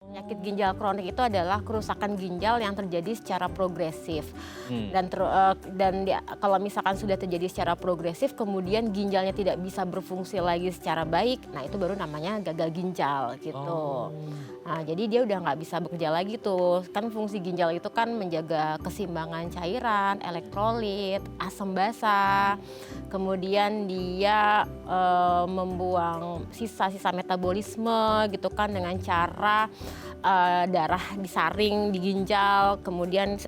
Penyakit ginjal kronik itu adalah kerusakan ginjal yang terjadi secara progresif. Kalau misalkan sudah terjadi secara progresif, kemudian ginjalnya tidak bisa berfungsi lagi secara baik, nah itu baru namanya gagal ginjal gitu. Nah, jadi dia udah nggak bisa bekerja lagi tuh. Kan fungsi ginjal itu kan menjaga keseimbangan cairan, elektrolit, asam basa. Kemudian dia membuang sisa-sisa metabolisme gitu kan dengan cara darah disaring di ginjal, kemudian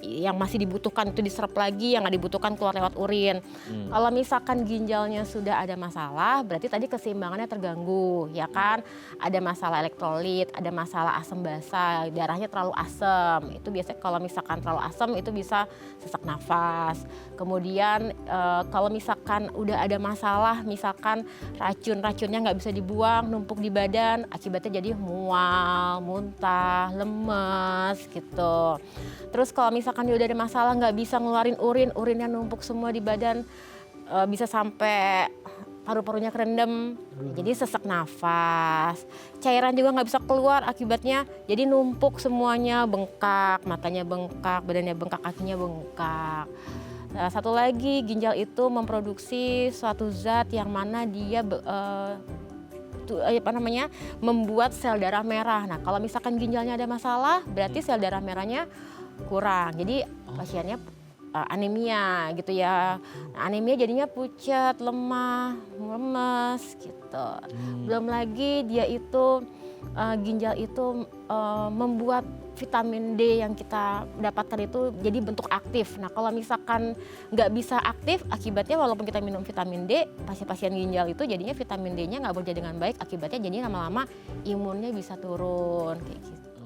yang masih dibutuhkan itu diserap lagi, yang nggak dibutuhkan keluar lewat urin. Kalau misalkan ginjalnya sudah ada masalah, berarti tadi keseimbangannya terganggu, ya kan? Ada masalah elektrolit, ada masalah asam basa, darahnya terlalu asam. Itu biasanya kalau misalkan terlalu asam itu bisa sesak nafas. Kemudian kalau misalkan udah ada masalah, misalkan racunnya nggak bisa dibuang, numpuk di badan, akibatnya jadi mual, muntah, lemes gitu. Terus kalau misalkan dia udah ada masalah nggak bisa ngeluarin urinnya numpuk semua di badan, bisa sampai paru-parunya kerendam, jadi sesak nafas. Cairan juga nggak bisa keluar akibatnya, jadi numpuk semuanya, bengkak, matanya bengkak, badannya bengkak, kakinya bengkak. Nah, satu lagi, ginjal itu memproduksi suatu zat yang mana dia membuat sel darah merah. Nah, kalau misalkan ginjalnya ada masalah, berarti sel darah merahnya kurang. Jadi pasiennya anemia gitu ya. Nah, anemia jadinya pucat, lemah, lemes gitu. Belum lagi dia itu ginjal itu membuat vitamin D yang kita dapatkan itu jadi bentuk aktif. Nah, kalau misalkan nggak bisa aktif, akibatnya walaupun kita minum vitamin D, pasien-pasien ginjal itu jadinya vitamin D-nya nggak bekerja dengan baik, akibatnya jadi lama-lama imunnya bisa turun kayak gitu.